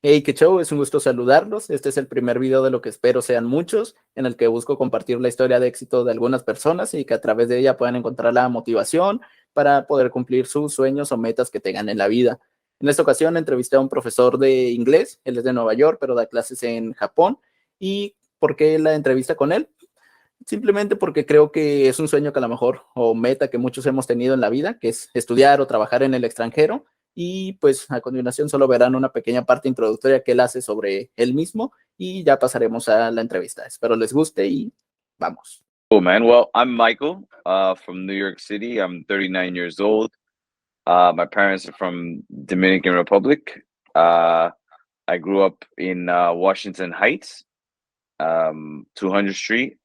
Hey, qué show, es un gusto saludarlos. Este es el primer video de lo que espero sean muchos, en el que busco compartir la historia de éxito de algunas personas y que a través de ella puedan encontrar la motivación para poder cumplir sus sueños o metas que tengan en la vida. En esta ocasión entrevisté a un profesor de inglés, él es de Nueva York, pero da clases en Japón. ¿Y por qué la entrevista con él? Simplemente porque creo que es un sueño que a lo mejor, o meta que muchos hemos tenido en la vida, que es estudiar o trabajar en el extranjero. Y pues a continuación solo verán una pequeña parte introductoria que él hace sobre él mismo y ya pasaremos a la entrevista. Espero les guste y vamos. Cool, man. Well, I'm Michael from New York City. I'm 39 years old. My parents are from Dominican Republic. I grew up in Washington Heights, 200th Street.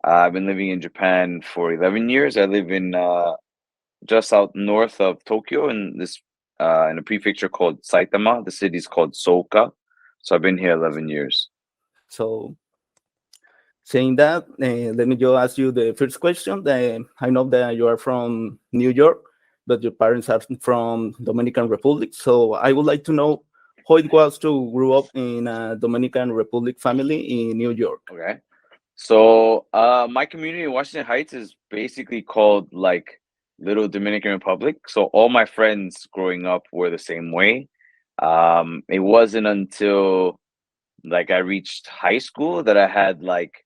I've been living in Japan for 11 years. I live in just out north of Tokyo in a prefecture called Saitama. The city is called Soka. So I've been here 11 years. So, saying that, let me just ask you the first question. I know that you are from New York, but your parents are from Dominican Republic. So I would like to know how it was to grow up in a Dominican Republic family in New York. Okay. So my community in Washington Heights is basically called like Little Dominican Republic. So all my friends growing up were the same way. It wasn't until like I reached high school that I had like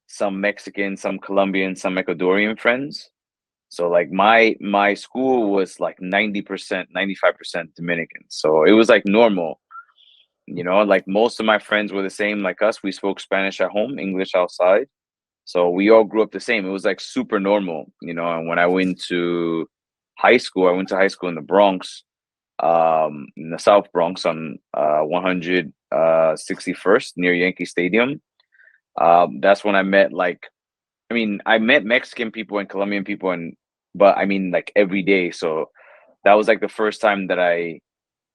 some Mexican, some Colombian, some Ecuadorian friends. So like my school was like 90%, 95% Dominican. So it was like normal. Like most of my friends were the same like us. We spoke Spanish at home, English outside. So we all grew up the same. It was like super normal, and when I went to high school, I went to high school in the Bronx, in the South Bronx on 161st near Yankee Stadium. That's when I met I met Mexican people and Colombian people, but I mean like every day. So that was like the first time that I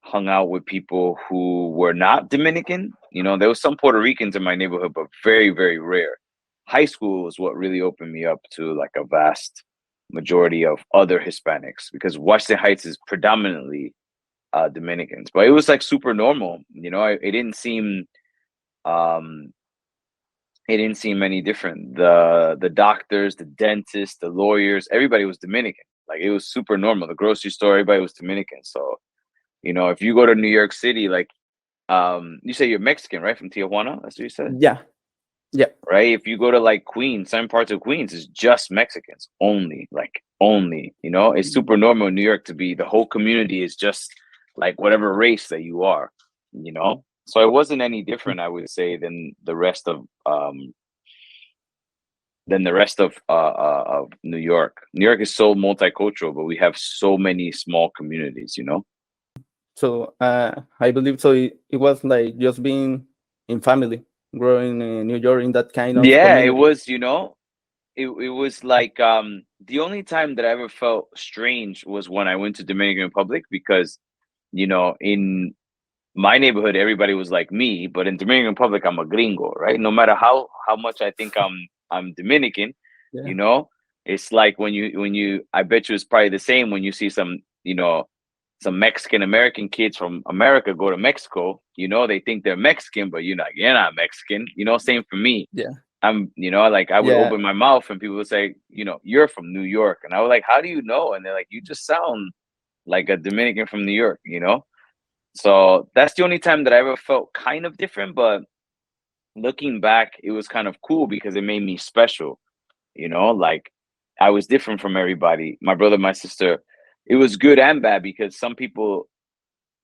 hung out with people who were not Dominican. There was some Puerto Ricans in my neighborhood, but very, very rare. High school was what really opened me up to like a vast majority of other Hispanics, because Washington Heights is predominantly Dominicans. But it was like super normal. Um, it didn't seem any different. The doctors, the dentists, the lawyers, everybody was Dominican. Like it was super normal. The grocery store, everybody was Dominican. So if you go to New York City, like, you say you're Mexican, right? From Tijuana, that's what you said? Yeah. Right? If you go to like Queens, some parts of Queens, it's just Mexicans only, it's super normal in New York to be, the whole community is just like whatever race that you are, So it wasn't any different, I would say, than the rest of New York. New York is so multicultural, but we have so many small communities, So I believe so. It was like just being in family, growing in New York in that kind of community. It was, it was like the only time that I ever felt strange was when I went to Dominican Republic, because in my neighborhood everybody was like me, but in Dominican Republic I'm a gringo, right? No matter how much I think I'm Dominican, Yeah. It's like when you I bet you it's probably the same when you see some Mexican American kids from America go to Mexico, they think they're Mexican, but you're not Mexican, same for me. Yeah. I'm, like I would Yeah. open my mouth and people would say, you're from New York. And I was like, how do you know? And they're like, you just sound like a Dominican from New York, So that's the only time that I ever felt kind of different. But looking back, it was kind of cool because it made me special, like I was different from everybody. My brother, my sister, it was good and bad because some people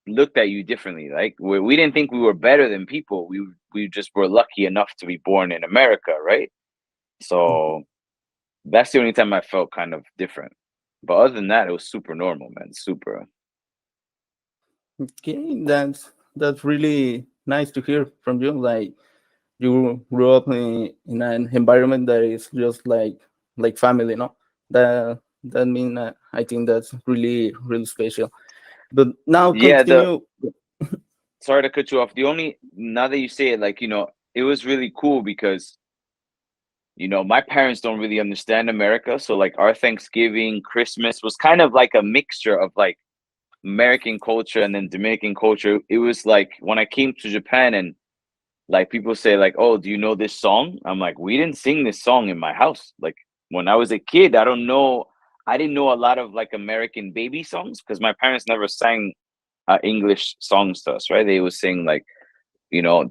looked at you differently. Like we didn't think we were better than people. We just were lucky enough to be born in America, right? So that's the only time I felt kind of different. But other than that, it was super normal, man. Super. Okay, that's really nice to hear from you. Like you grew up in an environment that is just like family, no? That mean I think that's really special. But now continue. Sorry to cut you off. Now that you say it, like, it was really cool because my parents don't really understand America. So like our Thanksgiving, Christmas was kind of like a mixture of like American culture and then Dominican culture, it was like when I came to Japan and like people say like, "Oh, do you know this song?" I'm like, "We didn't sing this song in my house." Like when I was a kid, I didn't know a lot of like American baby songs because my parents never sang English songs to us, right? They would sing like,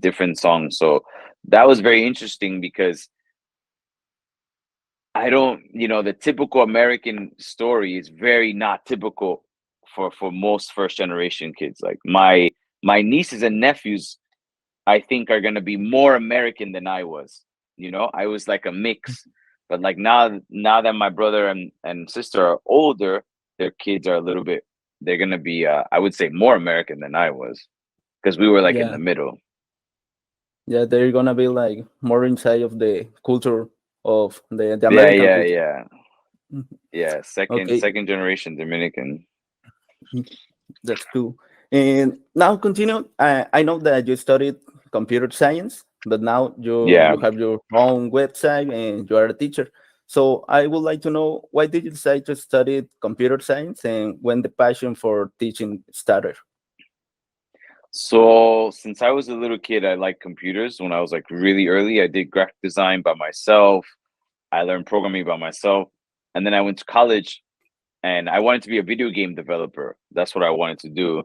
different songs. So that was very interesting because I don't, the typical American story is very not typical for most first generation kids. Like my nieces and nephews, I think are gonna be more American than I was. I was like a mix. But like now that my brother and sister are older, their kids are a little bit. They're gonna be, I would say, more American than I was because we were like in Yeah, the middle. yeah, they're gonna be like more inside of the culture of the Yeah, American yeah, culture. yeah, Mhm. yeah. Second Okay, second generation Dominican. that's cool. And now continue. I know that you studied computer science, but now you Yeah. have your own website and you are a teacher. So I would like to know, why did you decide to study computer science and when the passion for teaching started? So since I was a little kid, I liked computers. When I was like really early, I did graphic design by myself. I learned programming by myself. And then I went to college and I wanted to be a video game developer. That's what I wanted to do.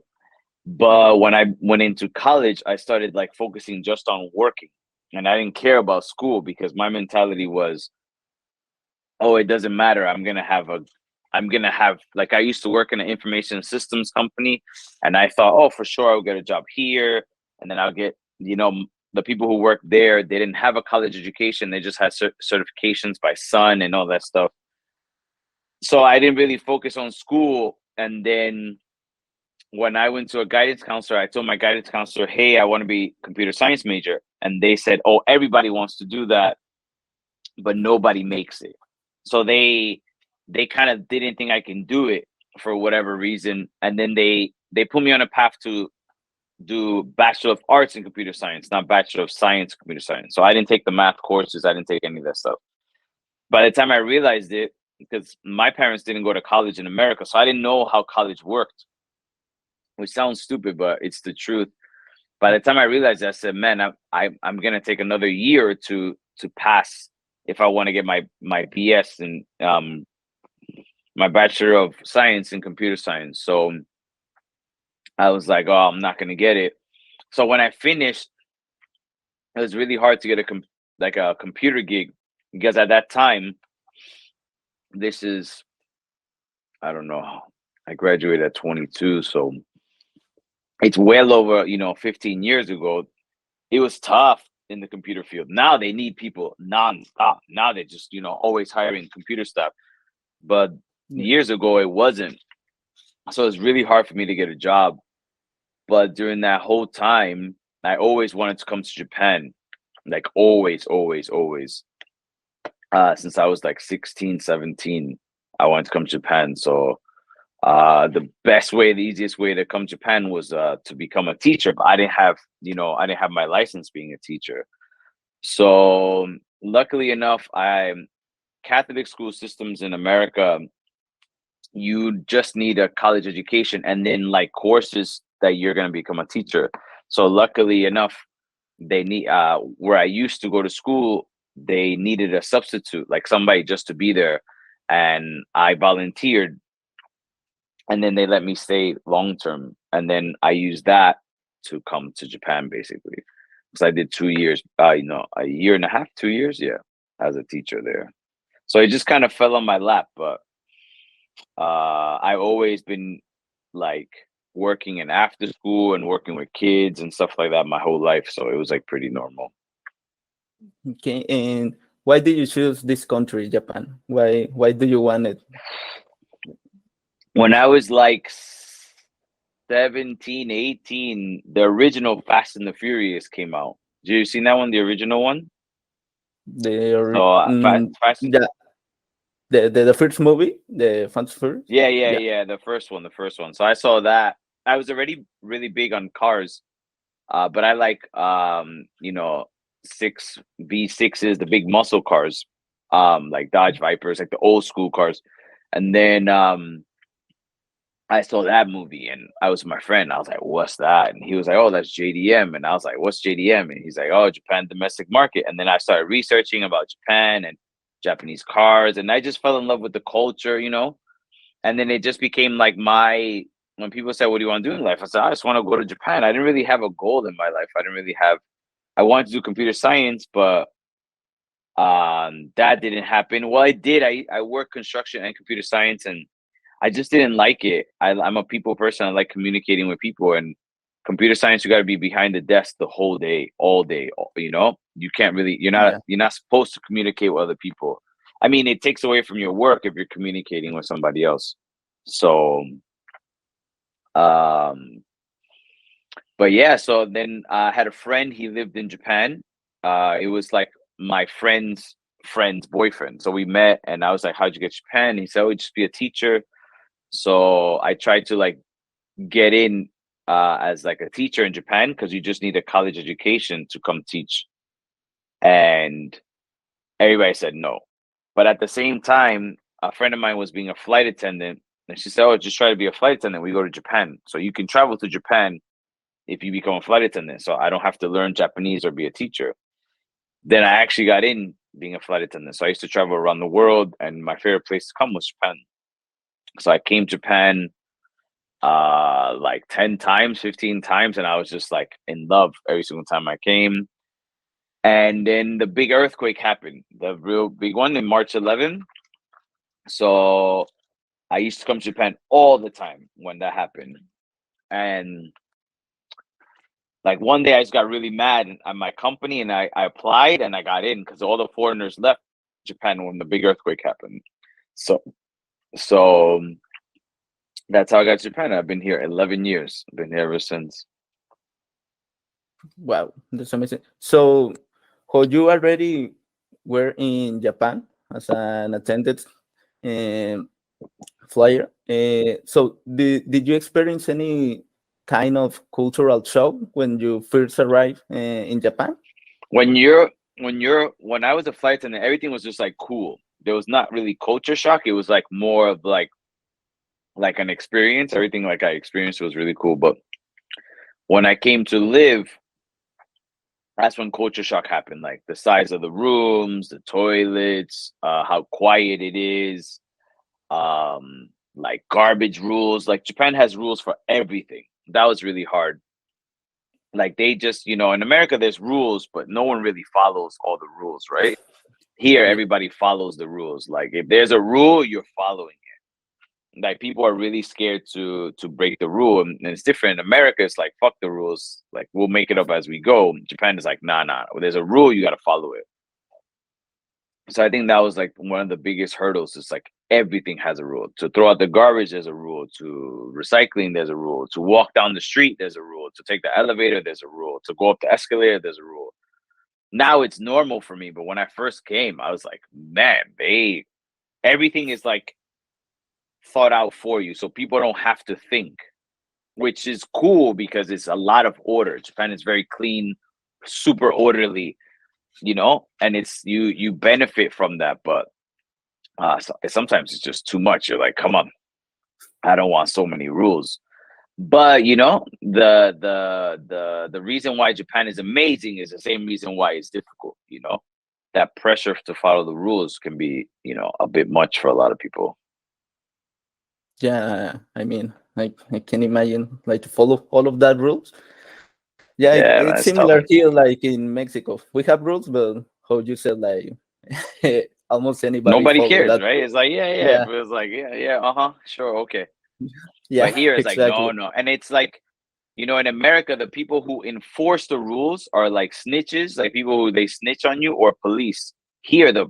But when I went into college, I started like focusing just on working. And I didn't care about school because my mentality was, oh, it doesn't matter. I'm gonna have like I used to work in an information systems company, and I thought, oh, for sure I'll get a job here, and then I'll get, the people who work there, they didn't have a college education, they just had certifications by Sun and all that stuff. So I didn't really focus on school, and then when I went to a guidance counselor, I told my guidance counselor, hey, I want to be computer science major, and they said, oh, everybody wants to do that, but nobody makes it. So they kind of didn't think I can do it for whatever reason, and then they put me on a path to do Bachelor of Arts in Computer Science, not Bachelor of Science in Computer Science. So I didn't take the math courses, I didn't take any of that stuff. By the time I realized it, because my parents didn't go to college in America, so I didn't know how college worked, which sounds stupid, but it's the truth. By the time I realized it, I said, "Man, I'm gonna take another year to pass if I want to get my BS and my Bachelor of Science in Computer Science." So I was like, "Oh, I'm not gonna get it." So when I finished, it was really hard to get like a computer gig because at that time, this is I don't know, I graduated at 22, so it's well over 15 years ago. It was tough in the computer field. Now they need people nonstop. Now they're just, always hiring computer staff. But Yeah. years ago, it wasn't. So it's really hard for me to get a job. But during that whole time, I always wanted to come to Japan. Like always, always, always. Since I was like 16, 17, I wanted to come to Japan. So the easiest way to come to Japan was to become a teacher. But I didn't have my license being a teacher. So luckily enough, I Catholic school systems in America, you just need a college education and then like courses that you're going to become a teacher. So luckily enough, they need where I used to go to school, they needed a substitute, like somebody just to be there, and I volunteered, and then they let me stay long term, and then I used that to come to Japan basically. Because I did 2 years, a year and a half, 2 years, yeah, as a teacher there. So it just kind of fell on my lap, but I've always been like working in after school and working with kids and stuff like that my whole life. So it was like pretty normal. Okay, and why did you choose this country, Japan? Why do you want it? When I was like 17, 18, the original Fast and the Furious came out. Did you seen that one, the original one? So Fast, Yeah, the first movie, the Fast First. yeah, yeah, Yeah, yeah, the first one. So I saw that. I was already really big on cars, but I like six V6s, the big muscle cars, like Dodge Vipers, like the old school cars. And then I saw that movie and I was with my friend. I was like, what's that? And he was like, oh, that's JDM. And I was like, what's JDM? And he's like, oh, Japan domestic market. And then I started researching about Japan and Japanese cars. And I just fell in love with the culture, you know? And then it just became like when people said, what do you want to do in life? I said, I just want to go to Japan. I didn't really have a goal in my life. I wanted to do computer science, but that didn't happen. Well, I did. I worked construction and computer science, and I just didn't like it. I'm a people person. I like communicating with people, and computer science, you got to be behind the desk the whole day, all day. You know, you can't really. Yeah. You're not supposed to communicate with other people. I mean, it takes away from your work if you're communicating with somebody else. So, um, but yeah. So then I had a friend. He lived in Japan. It was like my friend's boyfriend. So we met, and I was like, "How'd you get to Japan?" He said, "Oh, just be a teacher." So I tried to like get in as like a teacher in Japan because you just need a college education to come teach. And everybody said no. But at the same time, a friend of mine was being a flight attendant, and she said, "Oh, just try to be a flight attendant. We go to Japan. So you can travel to Japan if you become a flight attendant. So I don't have to learn Japanese or be a teacher." Then I actually got in being a flight attendant. So I used to travel around the world, and my favorite place to come was Japan. So I came to Japan like 10 times, 15 times, and I was just like in love every single time I came. And then the big earthquake happened, the real big one in March 11. So I used to come to Japan all the time when that happened. And like one day I just got really mad at my company, and I applied and I got in because all the foreigners left Japan when the big earthquake happened. So that's how I got to Japan. I've been here 11 years. I've been here ever since. Wow, that's amazing. So, how you already were in Japan as an attendant um, flyer? So, did you experience any kind of cultural shock when you first arrived in Japan? When I was a flight attendant, everything was just like cool. There was not really culture shock. It was like more of like an experience. Everything like I experienced was really cool. But when I came to live, that's when culture shock happened. Like the size of the rooms, the toilets, how quiet it is, like garbage rules. Like Japan has rules for everything. That was really hard. Like they just, in America there's rules, but no one really follows all the rules, right? Here Yeah, everybody follows the rules. Like if there's a rule, you're following it. Like people are really scared to break the rule, and it's different in America. It's like fuck the rules, like we'll make it up as we go. Japan is like nah, there's a rule, you got to follow it. So I think that was like one of the biggest hurdles. It's like everything has a rule. To throw out the garbage, there's a rule. To recycling, there's a rule. To walk down the street, there's a rule. To take the elevator, there's a rule. To go up the escalator, there's a rule. Now it's normal for me, but when I first came, I was like, man, everything is like thought out for you, so people don't have to think, which is cool because it's a lot of order. Japan is very clean, super orderly, and it's you benefit from that, but sometimes it's just too much. You're like, come on, I don't want so many rules. But the reason why Japan is amazing is the same reason why it's difficult. That pressure to follow the rules can be a bit much for a lot of people. yeah. I mean, I can imagine like to follow all of that rules. Yeah, Yeah, man, it's it's tough. similar here, like in Mexico. We have rules, but how you said, like almost anybody Nobody follow cares, that right? rule. It's like, yeah, Yeah, but it's like, yeah, uh-huh, sure, okay. yeah, But here it's like, exactly. no. And it's like, in America, the people who enforce the rules are like snitches, like people who they snitch on you, or police. Here, the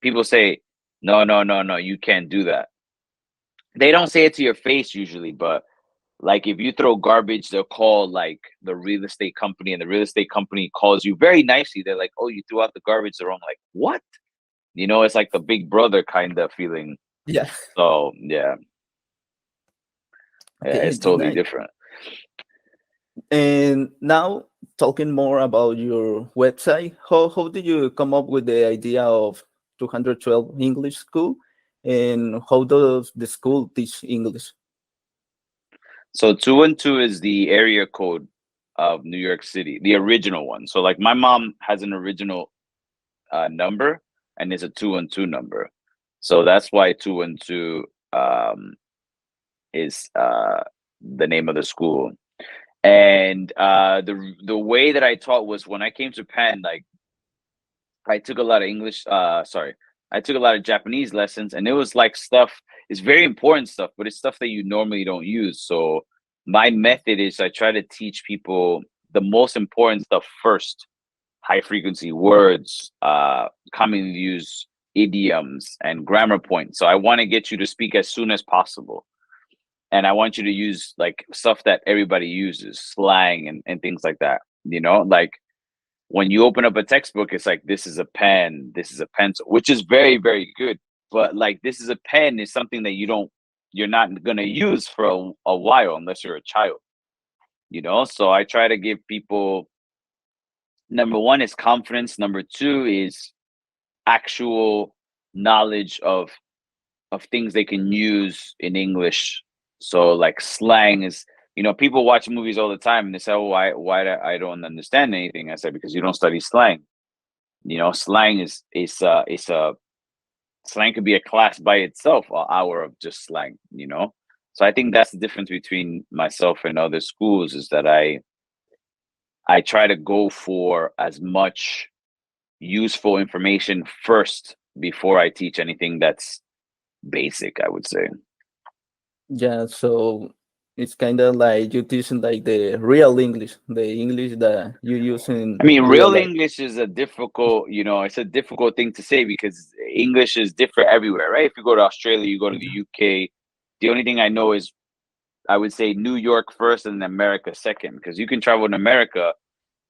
people say, no, you can't do that. They don't say it to your face usually, but like if you throw garbage, they'll call like the real estate company, and the real estate company calls you very nicely. They're like, oh, you threw out the garbage the wrong. Like, what? It's like the big brother kind of feeling. Yeah. So yeah, Okay, it's that's totally nice. different. And now talking more about your website, how did you come up with the idea of 212 English School? And how does the school teach English? So 212 is the area code of New York City, the original one. So like my mom has an original number, and it's a 212 number. So that's why 212 is the name of the school. And the way that I taught was when I came to Japan, like I took a lot of English. Sorry, I took a lot of Japanese lessons, and it was like stuff. It's very important stuff, but it's stuff that you normally don't use. So my method is I try to teach people the most important stuff first: high frequency words, commonly used idioms, and grammar points. So I want to get you to speak as soon as possible, and I want you to use like stuff that everybody uses, slang and things like that. You know, like when you open up a textbook, it's like this is a pen, this is a pencil, which is very, very good. But like this is a pen is something that you're not gonna use for a while unless you're a child, you know. So I try to give people number one is confidence, number two is actual knowledge of things they can use in English. So like slang is, you know, people watch movies all the time and they say, "Oh, I don't understand anything." I said, "Because you don't study slang." You know, slang is a slang could be a class by itself, an hour of just slang. You know, so I think that's the difference between myself and other schools is that I try to go for as much useful information first before I teach anything that's basic, I would say. Yeah, so it's kind of like you teaching like the real English, the English that you use I in mean, real real life. English is a difficult, you know, it's a difficult thing to say because English is different everywhere, right? If you go to Australia, you go to the Yeah. UK. The only thing I know is I would say New York first and then America second, because you can travel in America,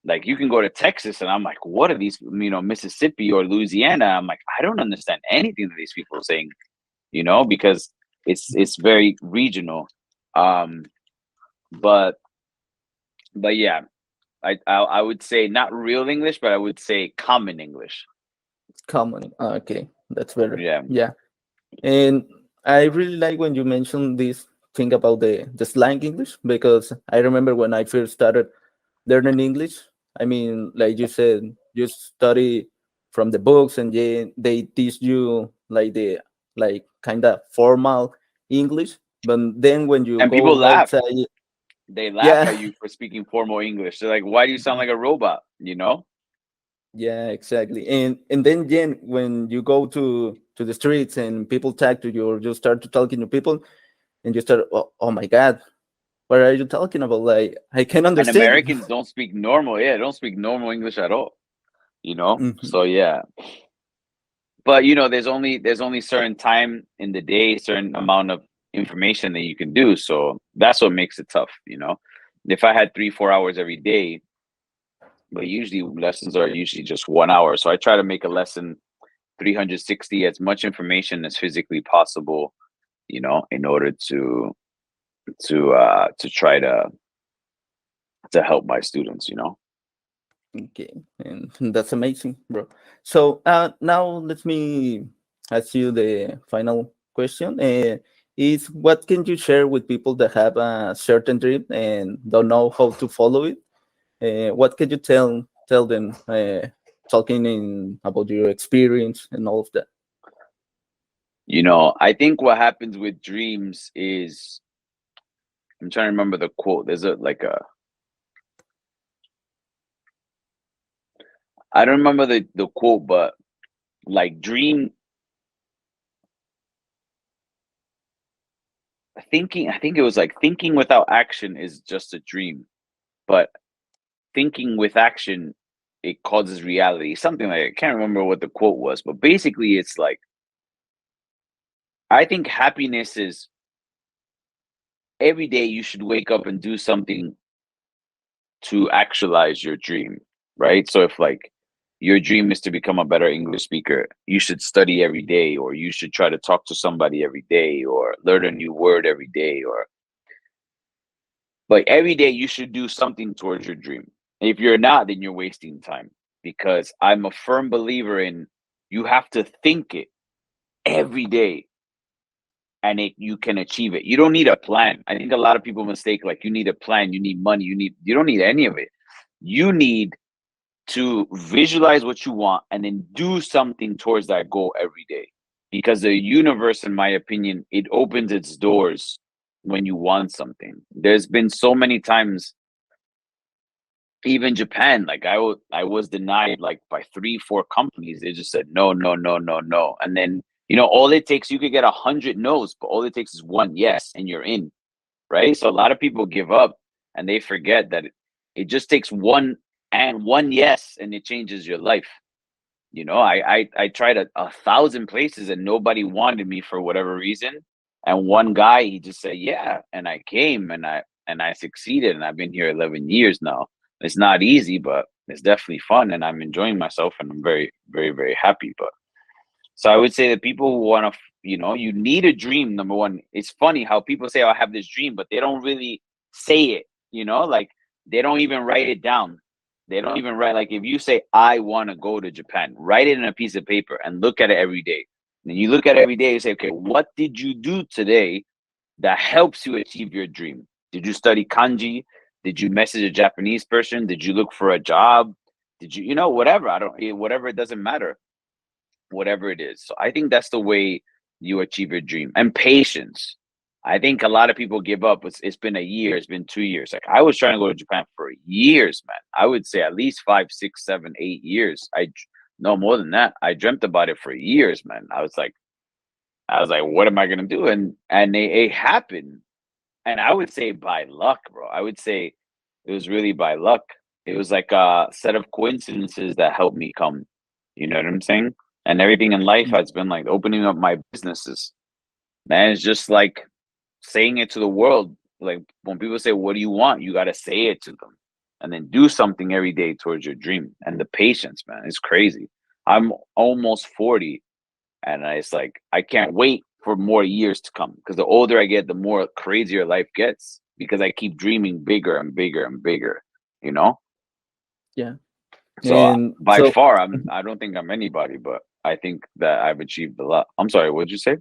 like you can go to Texas and I'm like, what are these, you know, Mississippi or Louisiana? I'm like, I don't understand anything that these people are saying, you know, because it's very regional. Um, but but yeah, I would say not real English, but I would say common English. Common. Okay, that's better. Yeah. Yeah, and I really like when you mentioned this thing about the slang English because I remember when I first started learning English. I mean, like you said, you study from the books and they teach you like the like kind of formal English, but then when you And people go laugh. outside, They laugh yeah, at you for speaking formal English. They're like, "Why do you sound like a robot?" You know? yeah, exactly. And then when you go to the streets and people talk to you or you start to talking to people and you start, oh my God, what are you talking about? Like I can't And understand you. Americans don't speak normal. Yeah, don't speak normal English at all. You know? Mhm. So yeah. But you know, there's only certain time in the day, certain amount of information that you can do. So that's what makes it tough, you know. If I had 3, 4 hours every day, but usually lessons are usually just 1 hour. So I try to make a lesson 360, as much information as physically possible, you know, in order to try to help my students, you know. Okay, and that's amazing, bro. So now let me ask you the final question. Is what can you share with people that have a certain dream and don't know how to follow it? What can you tell them, talking in about your experience and all of that? You know, I think what happens with dreams is I'm trying to remember the quote. There's a like a I don't remember the quote, but like dream thinking, I think it was like thinking without action is just a dream, but thinking with action it causes reality. Something like I can't remember what the quote was, but basically it's like I think happiness is every day you should wake up and do something to actualize your dream, right? So if like your dream is to become a better English speaker, you should study every day, or you should try to talk to somebody every day, or learn a new word every day, or like every day you should do something towards your dream. If you're not, then you're wasting time because I'm a firm believer in you have to think it every day. and you can achieve it. You don't need a plan. I think a lot of people mistake, like, you need a plan, you need money, you don't need any of it. You need to visualize what you want and then do something towards that goal every day. Because the universe, in my opinion, it opens its doors when you want something. There's been so many times, even Japan, like I was denied like by 3, 4 companies. They just said no, no, no, no, no. And then, all it takes, you could get 100 no's, but all it takes is one yes and you're in, right? So a lot of people give up and they forget that it just takes one yes and it changes your life. I tried 1,000 places and nobody wanted me for whatever reason. And one guy, he just said, yeah. And I came and I succeeded, and I've been here 11 years now. It's not easy, but it's definitely fun, and I'm enjoying myself, and I'm very, very, very happy. But so I would say that people who want to, you need a dream. Number one, it's funny how people say, oh, I have this dream, but they don't really say it, like they don't even write it down. They don't even write, like, if you say, I want to go to Japan, write it in a piece of paper and look at it every day. And you look at it every day and say, okay, what did you do today that helps you achieve your dream? Did you study kanji? Did you message a Japanese person? Did you look for a job? Did you, whatever? Whatever, it doesn't matter. Whatever it is. So I think that's the way you achieve your dream. And patience. I think a lot of people give up. It's been a year. It's been 2 years. Like, I was trying to go to Japan for years, man. I would say at least 5, 6, 7, 8 years. No more than that. I dreamt about it for years, man. I was like, what am I gonna do? And it happened. And I would say by luck, bro. I would say it was really by luck. It was like a set of coincidences that helped me come. You know what I'm saying? And everything in life has been like opening up my businesses. Man, it's just like saying it to the world. Like, when people say, what do you want? You got to say it to them and then do something every day towards your dream. And the patience, man, it's crazy. I'm almost 40, and it's like, I can't wait for more years to come, because the older I get, the more crazier life gets, because I keep dreaming bigger and bigger and bigger, you know? Yeah. So And by so, far, I don't think I'm anybody, but I think that I've achieved a lot. I'm sorry, what'd you say?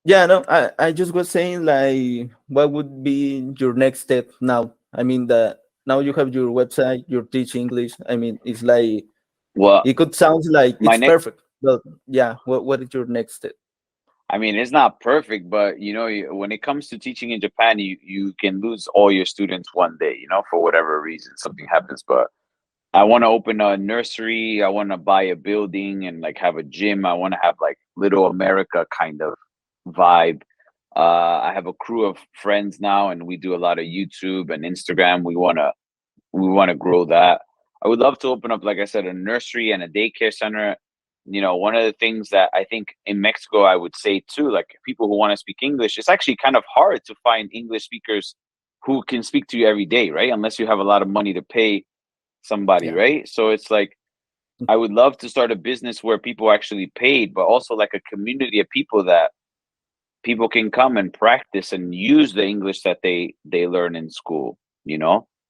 yeah, no, I just was saying, like, what would be your next step now? I mean, that now you have your website, you teach English. I mean, it's like, Well, it could sound like my it's next perfect, but yeah, what is your next step? I mean, it's not perfect, but when it comes to teaching in Japan, you can lose all your students one day, for whatever reason, something happens. But I want to open a nursery. I want to buy a building and like have a gym. I want to have like Little America kind of vibe. I have a crew of friends now, and we do a lot of YouTube and Instagram. We want to grow that. I would love to open up, like I said, a nursery and a daycare center. One of the things that I think in Mexico, I would say too, like, people who want to speak English, it's actually kind of hard to find English speakers who can speak to you every day, right? Unless you have a lot of money to pay somebody, Yeah. right? So it's like, I would love to start a business where people actually paid, but also like a community of people that people can come and practice and use the English that they learn in school.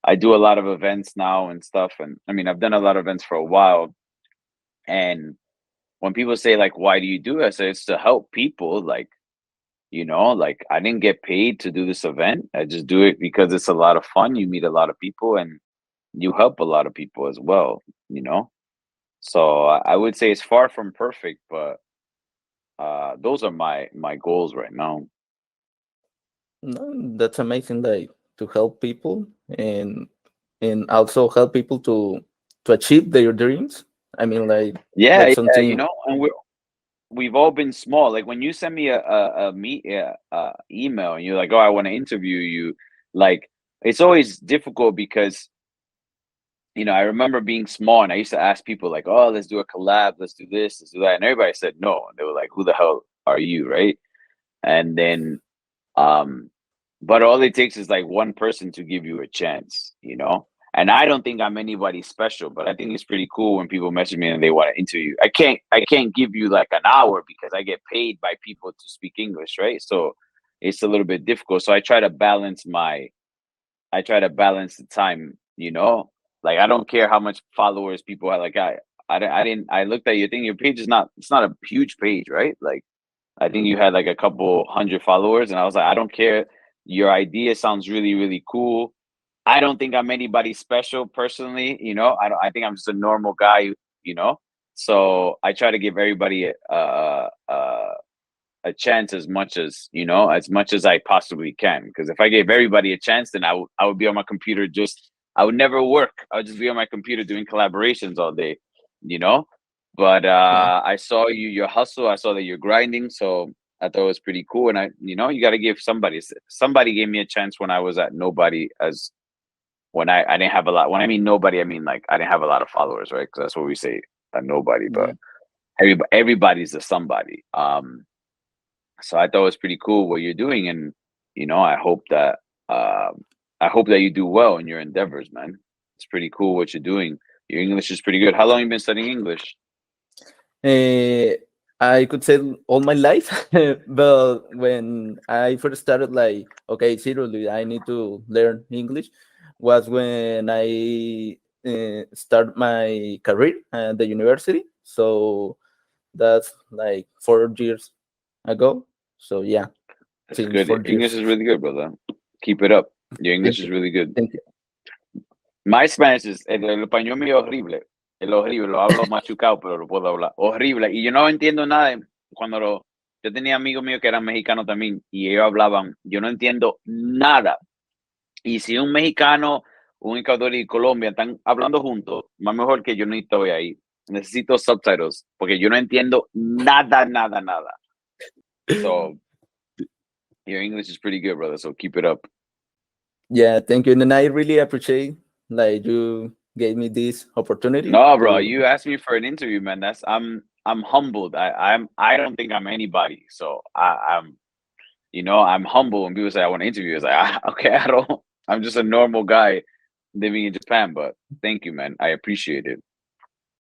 I do a lot of events now and stuff, and I mean, I've done a lot of events for a while. And when people say, like, why do you do it? I say, it's to help people. Like, like, I didn't get paid to do this event. I just do it because it's a lot of fun. You meet a lot of people and you help a lot of people as well, so I would say it's far from perfect, but those are my goals right now. No, that's amazing, like, to help people, and also help people to achieve their dreams. I mean, like, Yeah, that's yeah, something. and we've all been small. Like, when you send me a email and you're like, oh, I want to interview you, like, it's always difficult because I remember being small and I used to ask people, like, oh, let's do a collab, let's do this, let's do that, and everybody said no. And they were like, who the hell are you, right? And then um but all it takes is like one person to give you a chance. And I don't think I'm anybody special, but I think it's pretty cool when people message me and they want to interview. I can't give you like an hour because I get paid by people to speak English, right? So it's a little bit difficult. So I try to balance the time. Like, I don't care how much followers people have. Like, I looked at your thing. Your page is not, it's not a huge page, right? Like, I think you had like a couple hundred followers, and I was like, I don't care. Your idea sounds really, really cool. I don't think I'm anybody special personally, you know. I think I'm just a normal guy, you know. So I try to give everybody a chance as much as, you know, as much as I possibly can. Because if I gave everybody a chance, then I would be on my computer just I would never work. I would just be on my computer doing collaborations all day, you know. But Yeah. I saw your hustle. I saw that you're grinding, so I thought it was pretty cool. And you know, you got to give somebody. Somebody gave me a chance when I was at nobody. As when I didn't have a lot. When I mean nobody, I mean like I didn't have a lot of followers, right? Because that's what we say, a nobody. But Yeah. everybody's a somebody. So I thought it was pretty cool what you're doing, and you know, I hope that you do well in your endeavors, man. It's pretty cool what you're doing. Your English is pretty good. How long you been studying English? Uh, I could say all my life, but when I first started, like, okay, seriously, I need to learn English, was when I start my career at the university. So that's like 4 years ago. So yeah, That's since good. 4 years. English is really good, brother. Keep it up. Your English Thank is you. really good. Thank you. My Spanish is el español mío es horrible. Es horrible, lo hablo machucado, pero lo puedo hablar. Horrible. Y yo no entiendo nada cuando yo tenía amigos míos que eran mexicanos también y ellos hablaban, yo no entiendo nada. Y si un mexicano, un Ecuador y Colombia están hablando juntos, más mejor que yo no estoy ahí. Necesito subtitles porque yo no entiendo nada, nada, nada. So your English is pretty good, brother. So keep it up. Yeah, thank you. And I really appreciate like you gave me this opportunity No, bro, to. you asked me for an interview, man. I'm humbled. I don't think I'm anybody. So I'm you know, I'm humble when people say I want to interview. It's like okay, I don't I'm just a normal guy living in Japan, but thank you, man. I appreciate it.